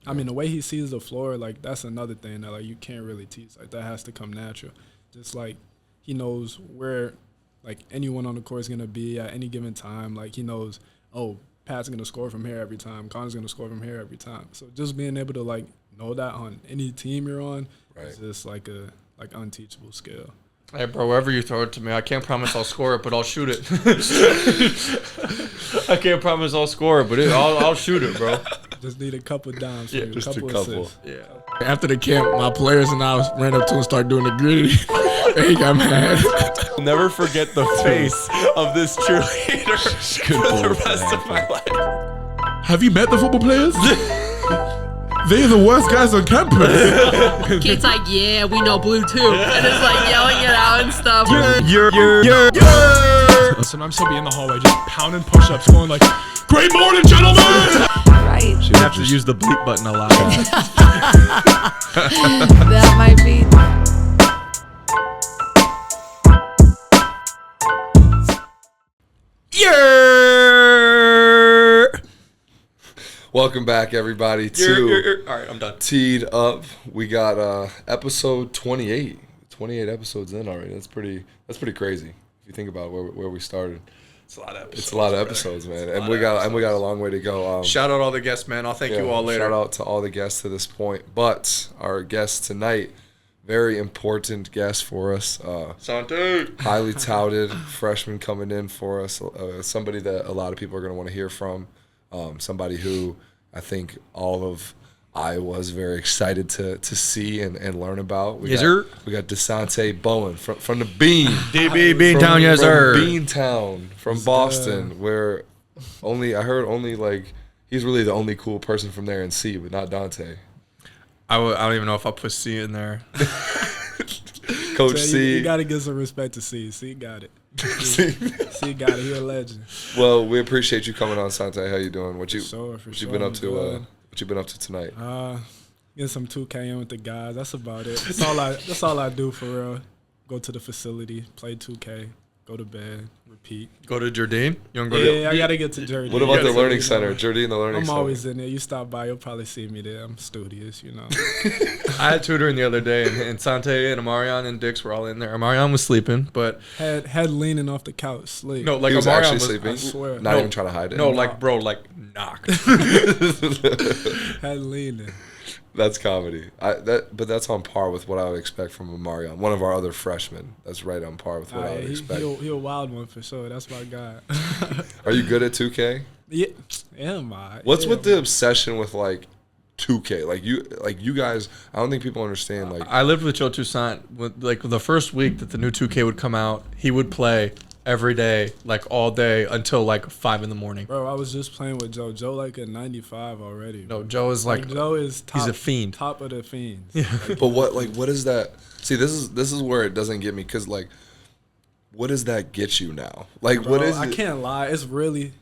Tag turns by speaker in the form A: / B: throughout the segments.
A: I mean, the way he sees the floor, like, that's another thing that, like, you can't really teach. Like, that has to come natural. Just, like, he knows where, like, anyone on the court is going to be at any given time. Like, he knows, oh, Pat's going to score from here every time. Connor's going to score from here every time. So just being able to, like, know that on any team you're on is just, like, a unteachable skill.
B: Hey, bro, wherever you throw it to me, I can't promise I'll score it, but I'll shoot it. I can't promise I'll score it, but I'll shoot it, bro.
A: Just need a couple dimes.
C: Yeah, just a couple.
A: Assists.
B: Yeah.
C: After the camp, my players and I ran up to him and started doing the gritty. And he got mad.
B: I'll never forget the face of this cheerleader for the rest of my life.
C: Have you met the football players? They're the worst guys on campus.
D: Kid's like, yeah, we know blue too. And it's like yelling it out and stuff.
E: Sometimes he'll be in the hallway just pounding push-ups, going like, "Great morning, gentlemen!"
D: Right.
B: You have to use the bleep button a lot.
D: That might be.
C: Welcome back, everybody, to
B: All right, I'm done.
C: Teed Up. We got episode 28. 28 episodes in already. That's pretty crazy if you think about where we started.
B: It's a lot of episodes.
C: It's a lot of episodes, man, and we got a long way to go.
B: Shout out all the guests, man. I'll thank you all later.
C: Shout out to all the guests to this point. But our guest tonight, very important guest for us.
B: Dasonte.
C: Highly touted freshman coming in for us. Somebody that a lot of people are going to want to hear from. Somebody who I think all of Iowa is very excited to see and learn about. We got Dasonte Bowen from the Bean.
B: DB Beantown, yes sir.
C: Beantown, from Boston, where I heard like he's really the only cool person from there in C, but not Dante.
B: I don't even know if I'll put C in there.
C: Coach
A: So
C: C.
A: You got to give some respect to C. C got it. C got it. He a legend.
C: Well, we appreciate you coming on, Sante. How you doing? What you been up to? What you been up to tonight?
A: Get some 2K in with the guys. That's about it. That's all I do for real. Go to the facility, play 2K, go to bed, repeat.
B: Go to Jardine? You want to go
A: I gotta get to Jardine.
C: What about the learning center? Jardine, the learning center.
A: I'm always in there. You stop by, you'll probably see me there. I'm studious, you know.
B: I had tutoring the other day, and Sante and Amarion and Dix were all in there. Amarion was sleeping, but
A: head leaning off the couch, sleep.
B: no, like
C: he was
B: Amarion
C: actually
B: was
C: sleeping.
A: I swear.
C: Not even trying to hide it.
B: No, like bro, like knocked.
A: Head leaning.
C: That's comedy. But that's on par with what I would expect from Amarion, one of our other freshmen. That's right on par with what I would expect.
A: He a wild one for sure. That's my guy.
C: Are you good at 2K?
A: Yeah, am I?
C: What's with the obsession with like 2K? Like you guys, I don't think people understand. Like
B: I lived with Joe Toussaint. Like the first week that the new 2K would come out, he would play every day, like all day until like 5 a.m.
A: Bro, I was just playing with Joe. Joe like a 95 already.
B: No, Joe is like
A: Joe is top,
B: he's a fiend.
A: Top of the fiends.
B: Yeah.
C: but what is that? See, this is where it doesn't get me, because like, what does that get you now? Like,
A: Bro,
C: what is?
A: I can't lie. It's really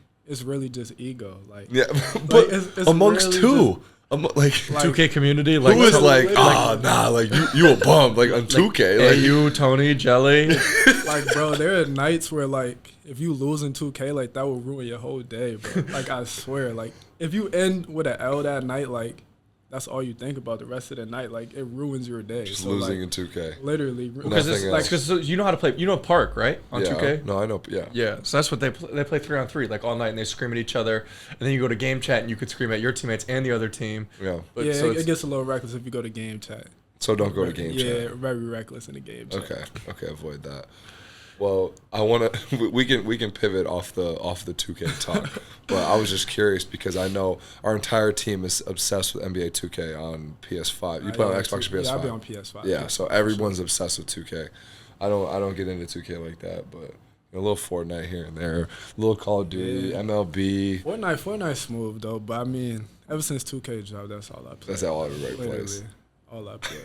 A: just ego. Like,
C: Yeah,
A: like,
C: but
A: it's
C: amongst
A: really
C: two. Like
B: 2K community, like
C: who is
A: so
C: like,
A: literally-
C: nah, like you a bum, like on 2K,
B: hey,
C: like
B: you, Tony, Jelly.
A: like, bro, there are nights where like if you lose in 2K, like that will ruin your whole day, bro. Like I swear, like if you end with an L that night, like that's all you think about the rest of the night. Like it ruins your day.
C: just
A: So,
C: losing
A: like,
C: in 2K.
A: literally,
B: Because it's
C: Nothing
B: like
C: else.
B: because you know how to play. You know Park, right? On
C: Yeah,
B: 2K.
C: no, I know. Yeah,
B: Yeah, so that's what they play 3-on-3 like all night, and they scream at each other, and then you go to game chat and you could scream at your teammates and the other team.
C: yeah.
B: But
A: yeah,
B: so
A: it gets a little reckless if you go to game chat.
C: So don't go to game
A: Yeah,
C: chat.
A: very reckless in the game chat.
C: Okay, avoid that. Well, I want to. We can pivot off the 2K talk, but I was just curious because I know our entire team is obsessed with NBA2K on PS5. You play on Xbox or PS5?
A: Yeah, I'll be on PS5.
C: Yeah, so everyone's obsessed with 2K. I don't get into 2K like that, but a little Fortnite here and there, a little Call of Duty, MLB.
A: Fortnite's smooth though, but I mean, ever since 2K dropped, that's all I play.
C: That's all everybody plays.
A: Literally, all I play.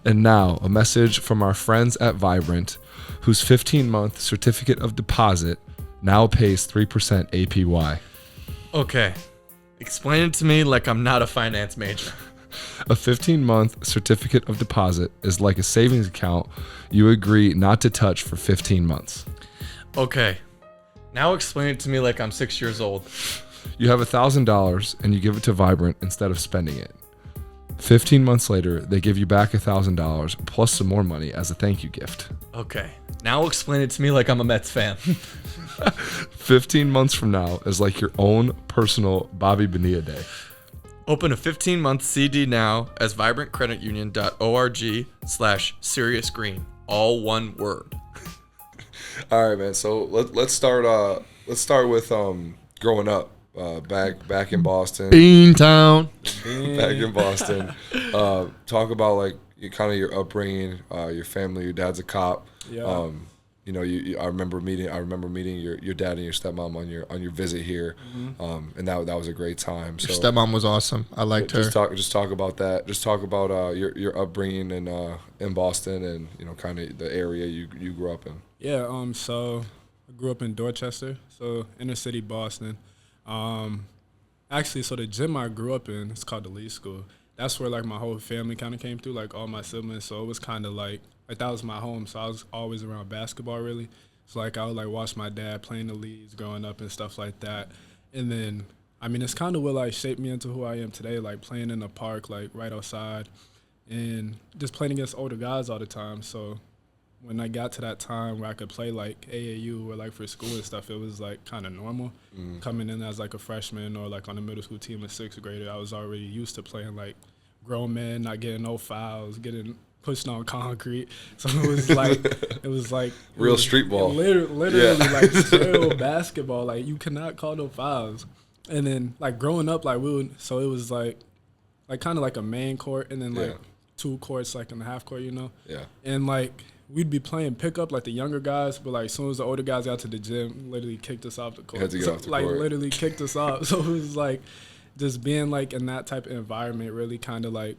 C: And now, a message from our friends at Vibrant, whose 15-month certificate of deposit now pays 3% APY.
B: Okay, explain it to me like I'm not a finance major.
C: A 15-month certificate of deposit is like a savings account you agree not to touch for 15 months.
B: Okay, now explain it to me like I'm 6 years old.
C: You have $1,000 and you give it to Vibrant instead of spending it. 15 months later, they give you back $1,000 plus some more money as a thank you gift.
B: Okay. Now explain it to me like I'm a Mets fan.
C: 15 months from now is like your own personal Bobby Bonilla day.
B: Open a 15-month CD now as vibrantcreditunion.org/seriousgreen. All one word.
C: All right, man. So let's start with growing up back in Boston.
B: Beantown.
C: Back in Boston. Talk about like kind of your upbringing, your family. Your dad's a cop.
A: Yeah.
C: You know, I remember meeting your dad and your stepmom on your visit here, and that was a great time.
B: Your
C: so,
B: stepmom was awesome. I liked her.
C: Just talk about that. Just talk about your upbringing in Boston and kind of the area you grew up in.
A: Yeah. So I grew up in Dorchester, so inner city Boston. Actually, so the gym I grew up in, it's called the Lee School. That's where like my whole family kind of came through, like all my siblings. So it was kind of like that was my home. So I was always around basketball really. So like I would like watch my dad playing the leagues growing up and stuff like that. And then I mean it's kind of what like shaped me into who I am today, like playing in the park, like right outside, and just playing against older guys all the time. So when I got to that time where I could play like AAU or like for school and stuff, it was like kind of normal. Coming in as like a freshman or like on a middle school team as sixth grader, I was already used to playing like grown men, not getting no fouls, getting pushed on concrete. So it was like
C: real street ball.
A: Literally like real basketball. Like you cannot call no fouls. And then like growing up, like so it was like kind of like a main court and then like 2 courts like in the half court,
C: Yeah.
A: And like we'd be playing pickup like the younger guys, but like as soon as the older guys got to the gym, literally kicked us off the court.
C: You had to get off the court.
A: Literally kicked us off. So it was like just being like in that type of environment really kind of like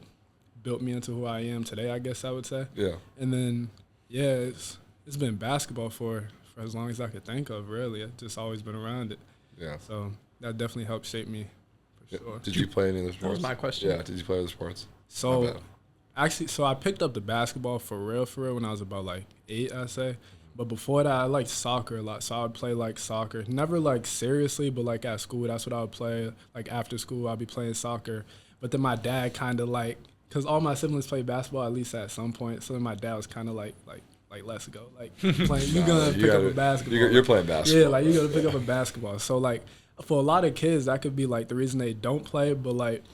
A: built me into who I am today, I guess I would say.
C: Yeah.
A: And then it's been basketball for as long as I could think of, really. I've just always been around it.
C: Yeah.
A: So that definitely helped shape me for sure.
C: Did you play any other sports?
B: That was my question.
C: Yeah, did you play other sports?
A: So actually, I picked up the basketball for real when I was about like 8, I'd say. But before that, I liked soccer a lot. So I would play like soccer. Never like seriously, but like at school, that's what I would play. Like after school, I'd be playing soccer. But then my dad kind of like, because all my siblings play basketball at least at some point. So then my dad was kind of like let's go. Like playing, you're going to pick up a basketball.
C: You're playing basketball.
A: Yeah, like you're going to pick up a basketball. So like for a lot of kids, that could be like the reason they don't play. But like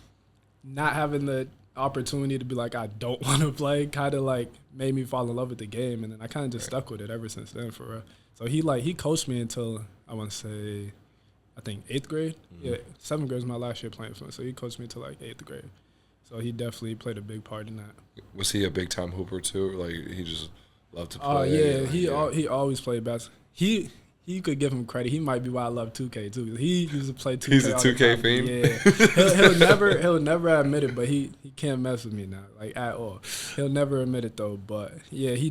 A: not having the opportunity to be like, I don't want to play kind of like made me fall in love with the game. And then I kind of just stuck with it ever since then for real. So he coached me until I want to say, I think 8th grade. Yeah, 7th grade was my last year playing for him. So he coached me until like 8th grade. So he definitely played a big part in that.
C: Was he a big time hooper too? Like he just loved to play?
A: Oh yeah, he always played basketball. He could give him credit. He might be why I love 2K too. He used to play 2K.
C: He's a 2K fiend.
A: Yeah, he'll never admit it, but he can't mess with me now, like at all. He'll never admit it though. But yeah, he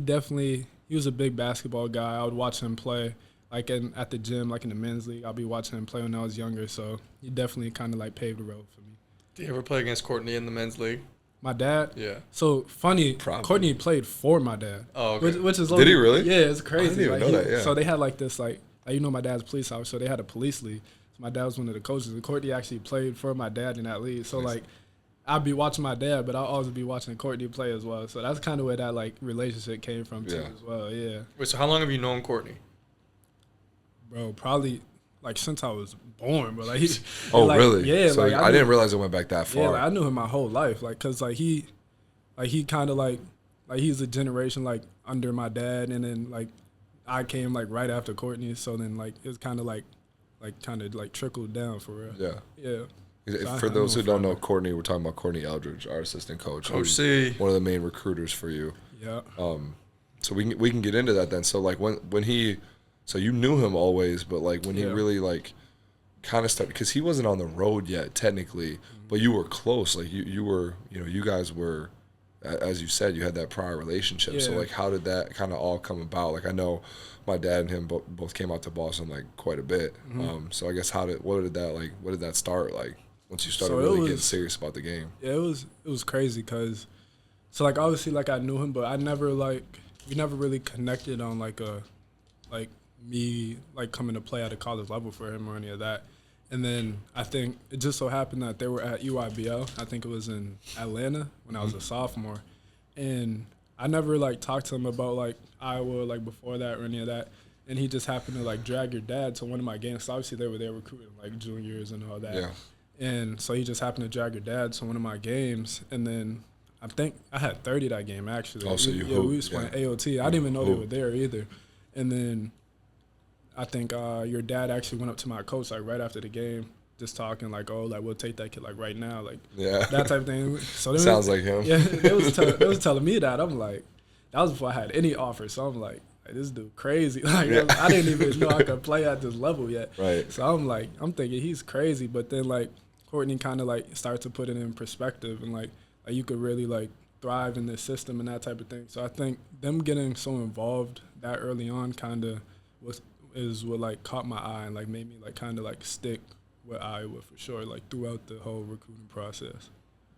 A: was a big basketball guy. I would watch him play, like at the gym, like in the men's league. I'll be watching him play when I was younger. So he definitely kind of like paved the road for me.
B: Did you ever play against Courtney in the men's league?
A: My dad?
B: Yeah.
A: So funny,
C: Probably.
A: Courtney played for my dad.
B: Oh, okay.
A: Which is
C: Did he really?
A: Yeah, it's crazy.
C: I didn't even know that, yeah.
A: So they had like this like my dad's police officer, so they had a police league. So my dad was one of the coaches. And Courtney actually played for my dad in that league. So like I'd be watching my dad, but I'll always be watching Courtney play as well. So that's kind of where that like relationship came from too as well. Yeah.
B: Wait, so how long have you known Courtney?
A: Bro, probably like since I was born, bro. Like he.
C: Oh,
A: like,
C: really?
A: Yeah.
C: So
A: like
C: I didn't realize it went back that far.
A: Yeah, like, I knew him my whole life, like, cause like he kind of like he's a generation like under my dad, and then like I came like right after Courtney, so then like it's kind of like trickled down for real.
C: Yeah.
A: Yeah. So
C: for those who don't know Courtney, we're talking about Courtney Eldridge, our assistant coach.
B: Coach C.
C: One of the main recruiters for you.
A: Yeah.
C: So we can get into that then. So like when he, so you knew him always, but like when he really like kind of started, because he wasn't on the road yet technically, but you were close. Like you were, you guys were, as you said, you had that prior relationship. So like how did that kind of all come about? Like I know my dad and him both came out to Boston like quite a bit. So I guess what did that start like once you started really getting serious about the game?
A: Yeah, it was crazy because, so like obviously like I knew him, but we never really connected on like me like coming to play at a college level for him or any of that. And then I think it just so happened that they were at UIBL. I think it was in Atlanta when I was a sophomore. And I never, like, talked to him about, like, Iowa, like, before that or any of that. And he just happened to, like, drag your dad to one of my games. So obviously they were there recruiting, like, juniors and all that.
C: Yeah.
A: And so he just happened to drag your dad to one of my games. And then I think I had 30 that game, actually.
C: Oh, so
A: we was playing AOT. I didn't even know they were there either. And then I think your dad actually went up to my coach, like, right after the game, just talking, like, oh, like, we'll take that kid, like, right now, like, that type of thing. So
C: Sounds like him.
A: Yeah, they was telling me that. I'm like, that was before I had any offer. So I'm like this dude crazy. Like, I didn't even know I could play at this level yet.
C: Right.
A: So I'm thinking he's crazy. But then, like, Courtney kind of, like, started to put it in perspective and, like you could really, like, thrive in this system and that type of thing. So I think them getting so involved that early on kind of is what, like, caught my eye and, like, made me, like, kind of, like, stick with Iowa for sure, like, throughout the whole recruiting process.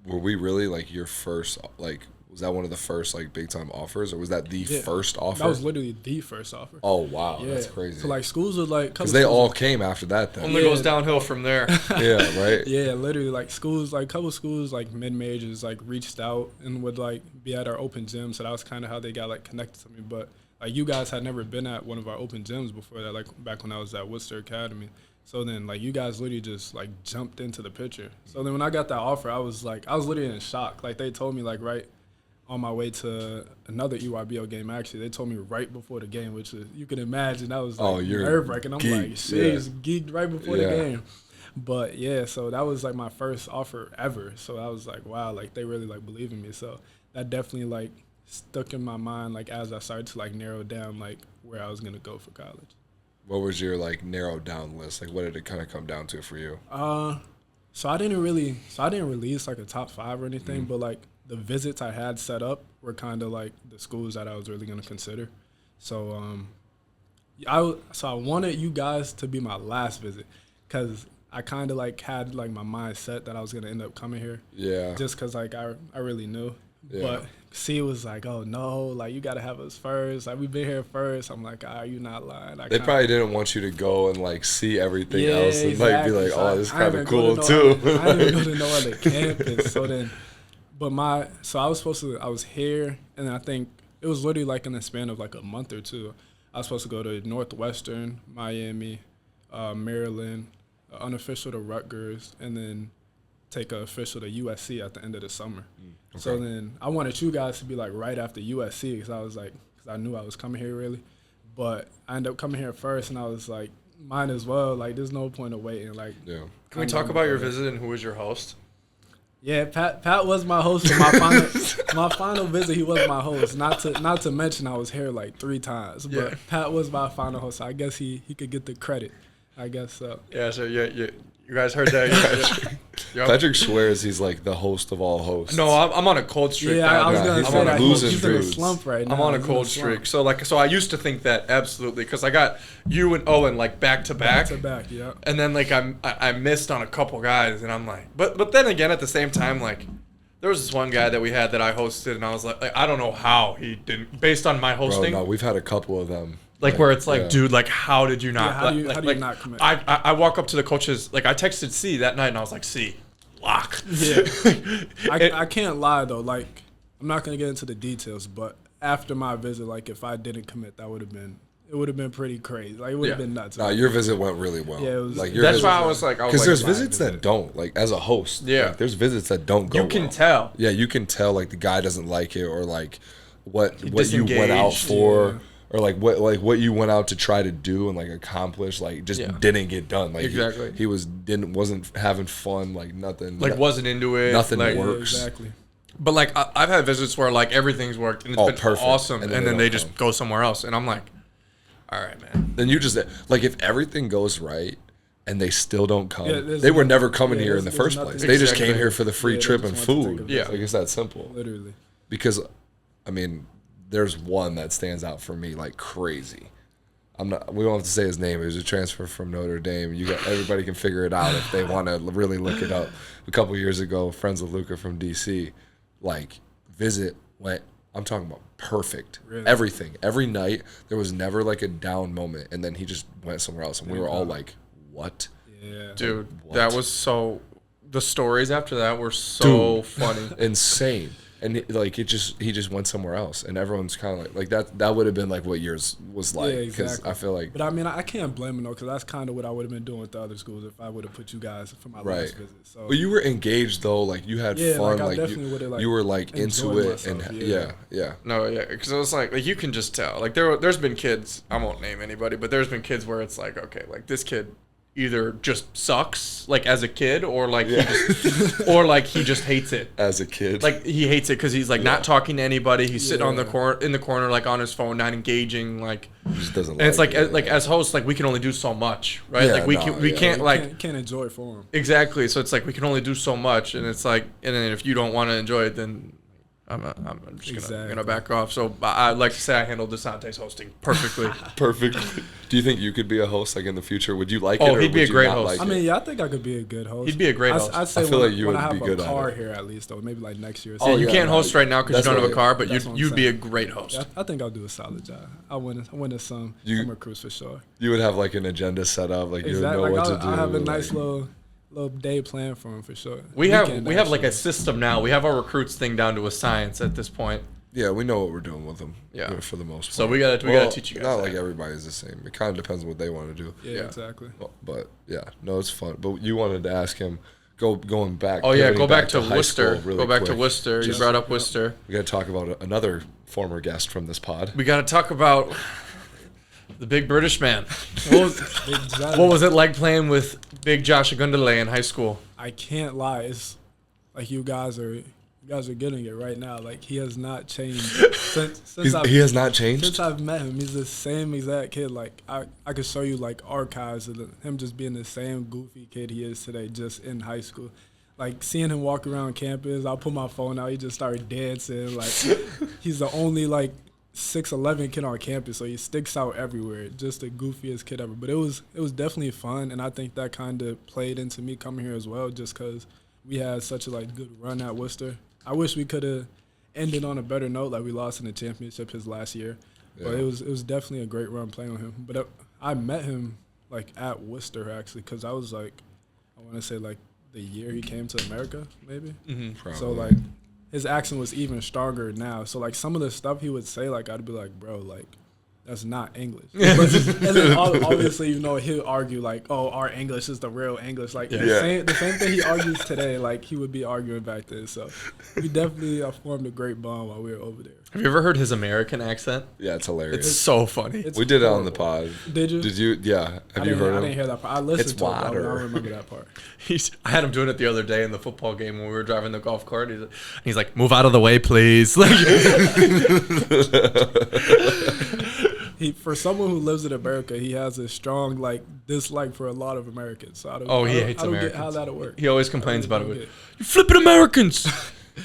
C: Were we really, like, your first, like, was that one of the first, like, big-time offers, or was that the first offer?
A: That was literally the first offer.
C: Oh, wow. Yeah. That's crazy.
A: So, like, schools were, like...
C: Because they all came after that, then.
B: Only goes downhill from there.
C: Yeah, right?
A: Yeah, literally, like, schools, like, couple schools, like, mid-majors, like, reached out and would, like, be at our open gym. So that was kind of how they got, like, connected to me. But, like, you guys had never been at one of our open gyms before that, like, back when I was at Worcester Academy. So then, like, you guys literally just, like, jumped into the picture. So then when I got that offer, I was literally in shock. Like, they told me, like, right on my way to another EYBL game, actually. They told me right before the game, which is, you can imagine, that was, like, nerve-wracking. I'm like, shit, geeked right before the game. But, yeah, so that was, like, my first offer ever. So I was like, wow, like, they really, like, believe in me. So that definitely, like, stuck in my mind, like, as I started to, like, narrow down, like, where I was going to go for college.
C: What was your, like, narrowed down list? Like, what did it kind of come down to for you?
A: So I didn't release, like, a top 5 or anything, but, like, the visits I had set up were kind of, like, the schools that I was really going to consider. So I wanted you guys to be my last visit because I kind of, like, had, like, my mind set that I was going to end up coming here. Yeah. Just because, like, I really knew. Yeah. But C was like, oh, no, like, you got to have us first. Like, we've been here first. I'm like, you not lying.
C: They probably didn't want you to go and, like, see everything else and, like, be like, oh, this is kind of cool, too.
A: I didn't even go to no other campus. So then, I was here, and I think it was literally, like, in the span of, like, a month or two. I was supposed to go to Northwestern, Miami, Maryland, unofficial to Rutgers, and then take an official to USC at the end of the summer. Okay. So then I wanted you guys to be, like, right after USC because I knew I was coming here really. But I ended up coming here first, and I was like, might as well. Like, there's no point of waiting. Like,
B: Can we talk about your visit and who was your host?
A: Yeah, Pat was my host for my final visit. He was my host. Not to mention I was here like 3 times, but Pat was my final host. So I guess he could get the credit. I guess so.
B: Yeah. So you guys heard that?
C: Yep. Patrick swears he's like the host of all hosts.
B: No, I'm on a cold streak.
A: Yeah, I was gonna say that he's in a slump right now.
B: I'm on a cold streak. So I used to think that absolutely because I got you and Owen like back to back.
A: Back to back, yeah.
B: And then like I missed on a couple guys, and I'm like, but then again at the same time like. There was this one guy that we had that I hosted, and I was like I don't know how he didn't, based on my hosting.
C: Bro, no, we've had a couple of them.
B: Like where it's like, dude, like how did you not?
A: Yeah, how do you not commit?
B: I walk up to the coaches, like I texted C that night, and I was like, C, lock.
A: Yeah. I can't lie though. Like I'm not gonna get into the details, but after my visit, like if I didn't commit, it would have been pretty crazy. Like it would have been nuts.
C: No, your visit went really well.
A: Yeah, it was,
C: like
B: that's why I was like,
C: because there's visits that don't, like as a host.
B: Yeah,
C: like, there's visits that don't go.
B: You can tell.
C: Yeah, you can tell like the guy doesn't like it, or like what you went out for, or like what you went out to try to do and like accomplish, like just didn't get done. Like
B: exactly,
C: he wasn't having fun, like nothing.
B: Like wasn't into it.
C: Nothing
B: like,
C: works.
A: Yeah, exactly.
B: But like I've had visits where like everything's worked and it's been perfect. Awesome, and then they just go somewhere else, and I'm like. All right, man.
C: Then you just like if everything goes right and they still don't come, they were never coming here in the first place. They just came here for the free trip and food.
B: Yeah,
C: like it's that simple.
A: Literally.
C: Because, I mean, there's one that stands out for me like crazy. We don't have to say his name. It was a transfer from Notre Dame. Everybody can figure it out if they want to really look it up. A couple years ago, friends with Luca from DC, like visit went. I'm talking about perfect. Really? Everything. Every night, there was never like a down moment. And then he just went somewhere else. And we were all like, what?
A: Yeah.
B: Dude,
C: What?
B: that was so. The stories after that were so funny.
C: Insane. And he just went somewhere else, and everyone's kind of like that. That would have been like what yours was like,
A: Yeah,
C: because
A: exactly.
C: I feel like
A: But I mean, I can't blame him though, because that's kind of what I would have been doing with the other schools if I would have put you guys for my last visit. So.
C: But you were engaged though, like you had
A: Yeah,
C: fun,
A: like, I
C: like
A: definitely would've, like,
C: you were like into
A: enjoyed
C: it,
A: myself,
C: and
A: yeah.
C: yeah.
B: No, yeah, because it was like you can just tell. Like there's been kids. I won't name anybody, but there's been kids where it's like, okay, like this kid either just sucks like as a kid, or like he just hates it
C: As a kid,
B: like he hates it because he's like not talking to anybody. He's sitting on the in the corner like on his phone, not engaging. Like
C: he just doesn't.
B: and it's like
C: it,
B: as hosts, like we can only do so much, right?
C: Yeah,
B: like we
C: no,
B: can't
A: You
B: like
A: can't enjoy it for him.
B: exactly. So it's like we can only do so much, and it's like, and then if you don't want to enjoy it, then I'm just gonna back off. So I like to say I handled Dasonte's hosting perfectly.
C: Perfect. Do you think you could be a host like in the future? Would you like it?
B: Oh,
C: or
B: he'd be
C: would
B: a
C: you
B: great
C: not
B: host.
C: like
A: I
C: it?
A: mean, yeah, I think I could be a good host.
B: He'd be a great host.
A: I'd say
C: I feel
A: when,
C: like you
A: when
C: would
A: I
C: be
A: have
C: good
A: a
C: at
A: car
C: it.
A: here at least, though, maybe like next year. Or
B: Yeah,
A: something.
B: you can't host right now because you
C: That's
B: don't have a
C: what-
B: car, but
A: that's what I'm
B: you'd be a
A: saying.
B: great host.
A: Yeah, I think I'll do a solid job. I win some recruits for sure.
C: You would have like an agenda set up, like you would
A: Exactly.
C: know
A: Like
C: what to do.
A: I have a
C: like-
A: nice little day planned for him for sure.
B: We have
A: Weekend,
B: like a
A: actually.
B: system now. We have our recruits thing down to a science at this point.
C: Yeah, we know what we're doing with them.
B: Yeah.
C: For the most part.
B: So we gotta teach you guys
C: Not
B: that.
C: like everybody's the same. It kind of depends on what they want to do.
A: Yeah,
B: Yeah.
A: exactly.
C: But yeah, no, it's fun. But you wanted to ask him, going back.
B: Oh yeah,
C: pivoting
B: go back to
C: high
B: Worcester.
C: school really
B: Go back to
C: quick.
B: Worcester. You
C: Just-
B: brought up Worcester.
C: We got to talk about another former guest from this pod.
B: We got to talk about the big British man.
A: Exactly.
B: What was it like playing with big Josh Ogundele in high school?
A: I can't lie. It's like you guys are getting it right now. Like he has not changed since
C: He has not changed.
A: Since I've met him, he's the same exact kid. Like I could show you like archives of him just being the same goofy kid he is today, just in high school. Like seeing him walk around campus, I'll put my phone out. He just started dancing. Like he's the only like 6'11" kid on campus, so he sticks out everywhere. Just the goofiest kid ever. But it was definitely fun, and I think that kind of played into me coming here as well, just because we had such a like good run at Worcester. I wish we could have ended on a better note, like we lost in the championship his last year.
C: Yeah.
A: But it was definitely a great run playing with him. But I met him like at Worcester actually, because I was like, I want to say like the year he came to America, maybe.
C: Probably.
A: So like his accent was even stronger now. So like some of the stuff he would say, like I'd be like, bro, like that's not English. And then obviously, you know, he'll argue like, oh, our English is the real English. Like the same thing he argues today, like he would be arguing back then. So we definitely formed a great bond while we were over there.
B: Have you ever heard his American accent?
C: Yeah, it's hilarious.
B: It's so funny.
A: It's
C: We did it on the
A: horrible.
C: pod.
A: Did you?
C: Did you? Yeah. Have you heard
A: I
C: him?
A: didn't hear that part. I listened
C: It's
A: to it, but I
C: water.
A: don't remember that part.
B: I had him doing it the other day in the football game when we were driving the golf cart. He's like, "Move out of the way, please." Like,
A: For someone who lives in America, he has a strong like dislike for a lot of Americans. So
B: he hates
A: I don't
B: Americans.
A: get how that'll work.
B: he always complains about
A: don't
B: it.
A: get
B: You flipping Americans.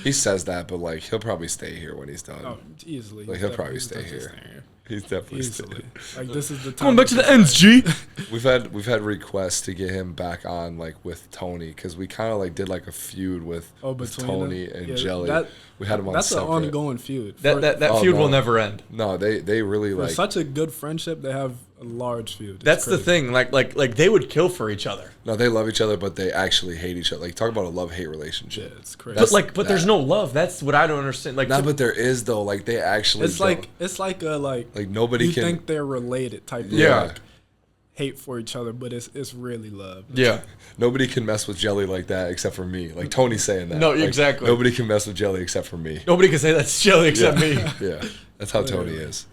C: He says that, but like he'll probably stay here when he's done.
A: Oh, easily.
C: Like, he'll probably stay here. He's definitely
A: Easily.
C: staying.
A: Like this is the time.
B: Going back to the ends, G.
C: We've had requests to get him back on like with Tony, because we kind of like did like a feud with
A: between
C: Tony
A: them?
C: and
A: Yeah,
C: Jelly. We had him on
A: That's an
C: separate.
A: ongoing feud.
B: That
C: Oh,
B: feud
C: no.
B: will never end.
C: No, they really
A: For
C: like.
A: such a good friendship, they have a large feud. It's
B: That's the
A: crazy.
B: thing. Like they would kill for each other.
C: No, they love each other, but they actually hate each other. Like talk about a love-hate
A: Yeah,
C: relationship.
A: it's crazy.
C: That's-
B: But there's no love. That's what I don't understand. Like,
C: Nah, but there is though. Like they actually.
A: it's like a like
C: nobody
A: you
C: can.
A: think they're related type of
B: Yeah.
A: like, hate for each other, but it's really love.
B: yeah.
C: Nobody can mess with Jelly like that except for me. Like Tony's saying that.
B: No,
C: Like,
B: exactly.
C: Nobody can mess with Jelly except for me.
B: Nobody can say that's Jelly except me.
C: Yeah, that's how Tony is.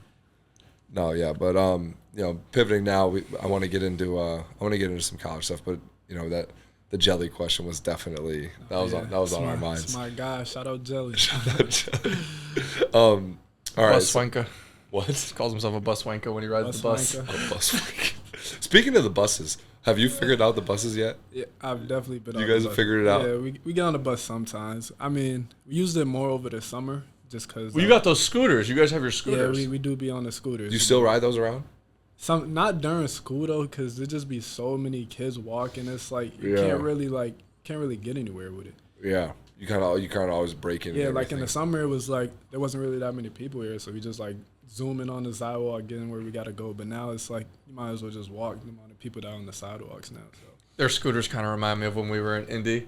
C: No, yeah, but you know, pivoting now, I want to get into some college stuff, but you know that the Jelly question was definitely that was on our
A: It's
C: minds.
A: my guy. Shout out Jelly.
C: All right,
B: Bus
C: so-
B: wanker.
C: what?
B: Calls himself a bus wanker when he rides the bus.
A: wanker.
C: A bus week. Speaking of the buses, have you figured out the buses yet?
A: Yeah, I've definitely been.
C: You
A: on
C: guys
A: the
C: have
A: bus.
C: figured it out?
A: Yeah, we get on the bus sometimes. I mean, we used it more over the summer just because.
B: Well, you got those scooters. You guys have your
A: Yeah,
B: scooters.
A: we do be on the scooters.
C: Do you still ride those around?
A: Some not during school though, because there just be so many kids walking. It's like you
C: Yeah.
A: can't really get anywhere with it.
C: Yeah, you kind of always break in.
A: Yeah,
C: and
A: like in the
C: everything.
A: summer it was like there wasn't really that many people here, so we just like zooming on the sidewalk, getting where we gotta go. But now it's like you might as well just walk the amount of people that are on the sidewalks now. So
B: Their scooters kind of remind me of when we were in Indy.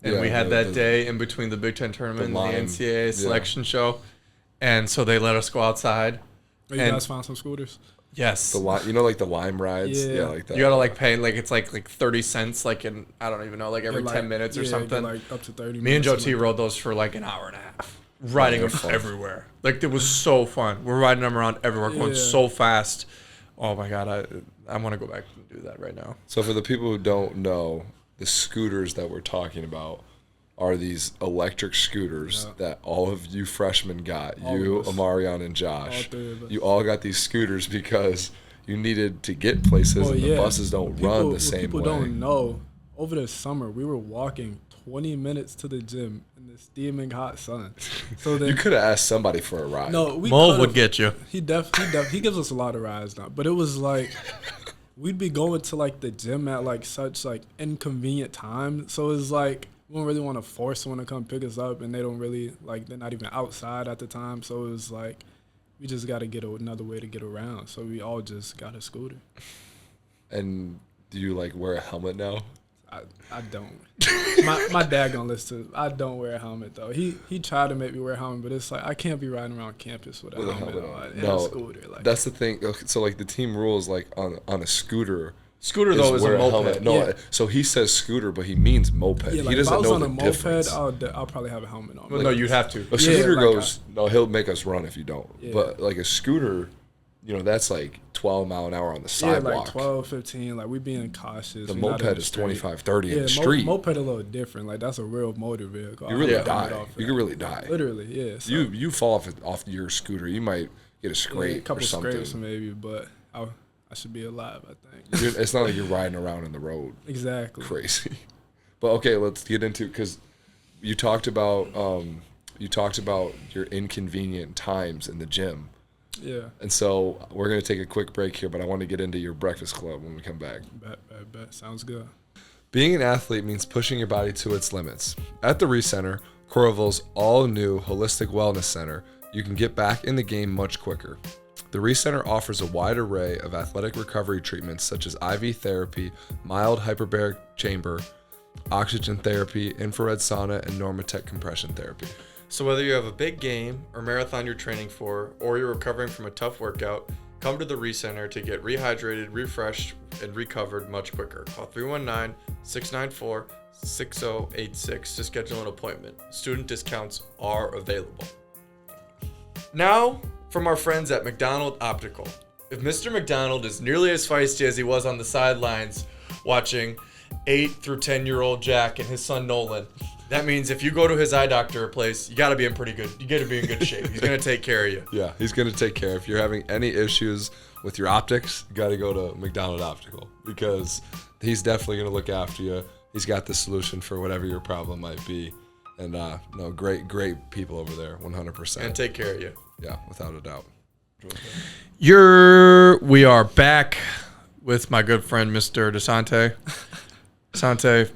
B: And
C: Yeah,
B: we had
C: the-
B: that
C: the-
B: day in between the Big Ten tournament and the
C: line,
B: NCAA
C: yeah.
B: selection show. And so they let us go outside.
A: Oh, you
B: And-
A: guys found some scooters?
B: Yes.
C: The like the lime rides,
A: Yeah.
C: like that.
B: You gotta like pay like it's like 30 cents like in I don't even know like every
A: Yeah,
B: 10 minutes or
A: yeah,
B: something.
A: like up to 30
B: Me and
A: minutes,
B: Joe
A: something
B: T
A: like
B: rode those for like an hour and a half, riding
C: they're
B: them
C: fun.
B: everywhere. Like it was so fun. We're riding them around everywhere, going
A: Yeah.
B: so fast. Oh my god, I want to go back and do that right now.
C: So for the people who don't know, the scooters that we're talking about are these electric scooters that all of you freshmen got.
A: All
C: You,
A: of us.
C: Amarion, and Josh.
A: All three of us.
C: You all got these scooters because you needed to get places, and the buses don't run the same
A: people
C: way.
A: don't know, over the summer we were walking 20 minutes to the gym in the steaming hot sun. So then
C: You could have asked somebody for a ride.
A: no, we
B: Mo
A: could've-
B: would get you.
A: He gives us a lot of rides now, but it was like we'd be going to like the gym at like such like inconvenient time. So it's like we don't really want to force someone to come pick us up, and they don't really like they're not even outside at the time. So it was like we just got to get another way to get around. So we all just got a scooter.
C: And do you like wear a helmet now?
A: I don't. My dad gonna listen to. I don't wear a helmet though. He tried to make me wear a helmet, but it's like I can't be riding around campus with a helmet on and a scooter. Like
C: That's the thing. Okay, so like the team rules like on a scooter.
B: Scooter though is a
C: wear
B: moped.
C: helmet. No,
A: Yeah.
C: so he says scooter, but he means moped.
A: yeah, like
C: he
A: if
C: doesn't
A: I was
C: know
A: on
C: the
A: a moped,
C: difference.
A: I'll probably have a helmet on.
B: Well, no, you'd have to.
C: A scooter
A: like
C: goes, no, he'll make us run if you don't.
A: Yeah.
C: But like a scooter, that's like 12 mile an hour on the
A: Yeah,
C: sidewalk.
A: like 12, 15. Like we being cautious.
C: The
A: we not in
C: moped
A: the
C: is
A: street.
C: 25, 30 in
A: Yeah,
C: the street.
A: moped a little different. Like that's a real motor vehicle.
C: You really
A: I'll
C: die.
A: helmet off for
C: You
A: that.
C: could really die.
A: Literally, yeah. So,
C: You fall off your scooter, you might get a
A: yeah,
C: scrape
A: a couple
C: or something.
A: scrapes maybe, but I should be alive. I think.
C: It's not like you're riding around in the road.
A: Exactly.
C: Crazy. But okay, let's get into, because you talked about your inconvenient times in the gym.
A: Yeah.
C: And so we're going to take a quick break here, but I want to get into your breakfast club when we come back.
A: Bet. Sounds good.
C: Being an athlete means pushing your body to its limits. At the Recenter, Coralville's all-new holistic wellness center, you can get back in the game much quicker. The Recenter offers a wide array of athletic recovery treatments such as IV therapy, mild hyperbaric chamber, oxygen therapy, infrared sauna, and Normatec compression therapy.
B: So whether you have a big game or marathon you're training for, or you're recovering from a tough workout, come to the Recenter to get rehydrated, refreshed, and recovered much quicker. Call 319-694-6086 to schedule an appointment. Student discounts are available. Now, from our friends at McDonald Optical. If Mr. McDonald is nearly as feisty as he was on the sidelines watching 8 through 10-year-old Jack and his son Nolan, that means if you go to his eye doctor place, you got to be in pretty good. You got to be in good shape. He's gonna take care of you.
C: Yeah, he's going to take care. If you're having any issues with your optics, you got to go to McDonald Optical, because he's definitely going to look after you. He's got the solution for whatever your problem might be. And no, great people over there, 100%.
B: And take care of you.
C: Yeah, without a doubt.
B: We are back with my good friend Mr. Dasonte. Dasonte,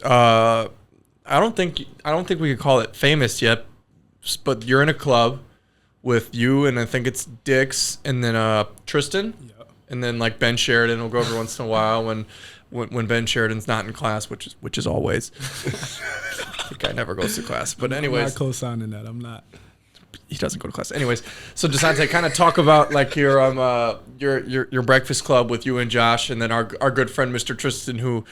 B: I don't think we could call it famous yet, but you're in a club with you and I think it's Dix and then Tristan, and then like Ben Sheridan will go every once in a while when Ben Sheridan's not in class, which is always. The guy never goes to class, but anyways,
A: I'm not co-signing that. I'm not.
B: He doesn't go to class. Anyways, so Dasonte, kind of talk about like your breakfast club with you and Josh, and then our good friend Mr. Tristan, who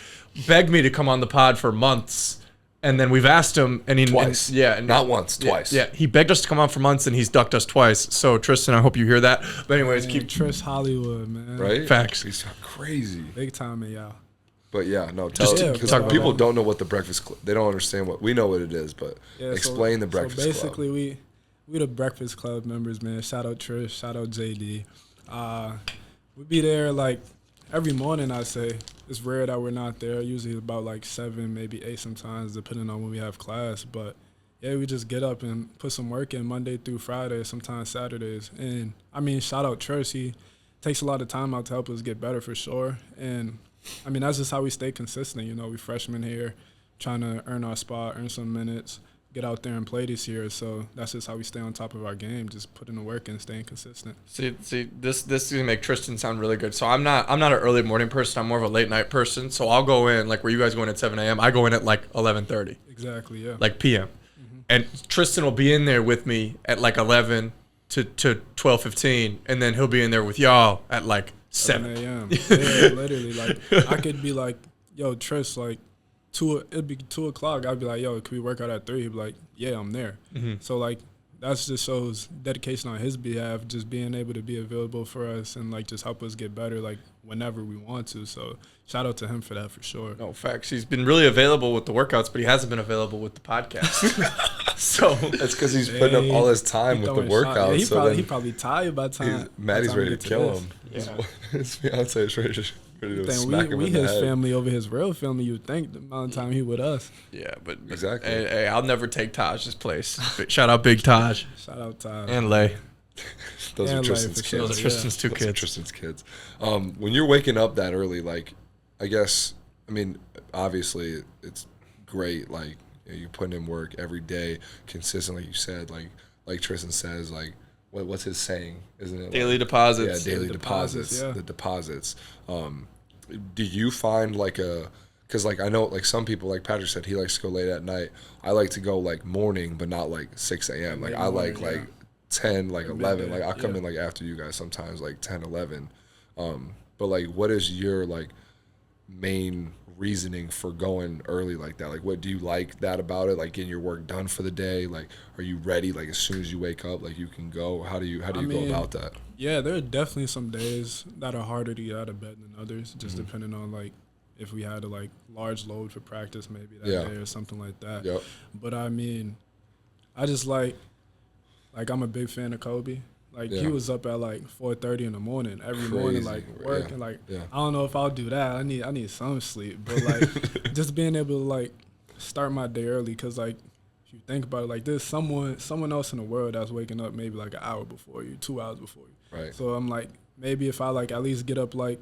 B: begged me to come on the pod for months, and then we've asked him, and he
C: Twice. Not once, twice.
B: Yeah, he begged us to come on for months, and he's ducked us twice. So Tristan, I hope you hear that. But anyways,
A: Man,
B: keep
A: Trish Hollywood, man.
C: Right?
B: Facts.
C: He's crazy.
A: Big time, y'all.
C: But yeah, no, tell
A: Yeah,
C: because
A: talk
C: people
A: about-
C: don't know what the breakfast club, they don't understand what, we know what it is, but
A: Yeah,
C: explain the breakfast
A: so
C: club.
A: basically, we the Breakfast Club members, man. Shout out Trish, shout out JD. We be there like every morning, I say. It's rare that we're not there. Usually about like 7, maybe 8 sometimes, depending on when we have class. But yeah, we just get up and put some work in Monday through Friday, sometimes Saturdays. And I mean, shout out Trish. He takes a lot of time out to help us get better for sure. And I mean, that's just how we stay consistent. You know, we freshmen here trying to earn our spot, earn some minutes. get out there and play this year. So that's just how we stay on top of our game, just putting the work in, staying consistent.
B: See, this is gonna make Tristan sound really good. So I'm not an early morning person. I'm more of a late night person. So I'll go in like where you guys go in at 7 a.m. I go in at like 11:30.
A: Exactly, yeah.
B: Like p.m. And Tristan will be in there with me at like 11 to 12:15, and then he'll be in there with y'all at like 7
A: a.m. Yeah, literally. Like I could be like, yo, Tris, like it'd be 2 o'clock. I'd be like, yo, can we work out at 3? He'd be like, yeah, I'm there. So like that just shows dedication on his behalf, just being able to be available for us and like just help us get better like whenever we want to. So shout out to him for that for sure.
B: No, facts. He's been really available with the workouts, but he hasn't been available with the podcast. So
C: that's because he's putting up all his time with the workouts.
A: Yeah, he probably tired by time.
C: Maddie's ready to kill him.
B: Yeah.
C: His fiance is ready to smack him in the
A: his
C: head.
A: family over his real family. You'd think the amount of time he with us.
B: Yeah, but
C: exactly.
B: Hey, I'll never take Taj's place. Shout out Big Taj.
A: Shout out Taj
B: and Lay.
C: Those are Tristan's kids.
B: Those are Tristan's two
C: Those
B: kids.
C: are Tristan's kids. When you're waking up that early, like, I guess, I mean, obviously it's great. Like, you're putting in work every day, consistent, like you said. Like Tristan says, like, what's his saying? Isn't it?
B: Daily deposits.
C: Yeah, daily deposits.
A: Yeah.
C: The deposits. Do you find like because like I know like some people, like Patrick said, he likes to go late at night. I like to go like morning, but not like 6 a.m. Like I like 10, like 11. Like I come in like after you guys sometimes, like 10, 11. But like, what is your like main reasoning for going early like that? Like, what do you like that about it? Like getting your work done for the day? Like, are you ready? Like as soon as you wake up, like you can go. How do you go about that?
A: Yeah, there are definitely some days that are harder to get out of bed than others, just depending on like if we had a like large load for practice maybe that day or something like that.
C: Yep.
A: But I mean, I just like I'm a big fan of Kobe. Like he was up at like 4:30 in the morning every morning, like working. Like I don't know if I'll do that. I need some sleep, but like just being able to like start my day early, because like if you think about it, like there's someone else in the world that's waking up maybe like an hour before you, 2 hours before you.
C: Right.
A: So I'm like, maybe if I like at least get up like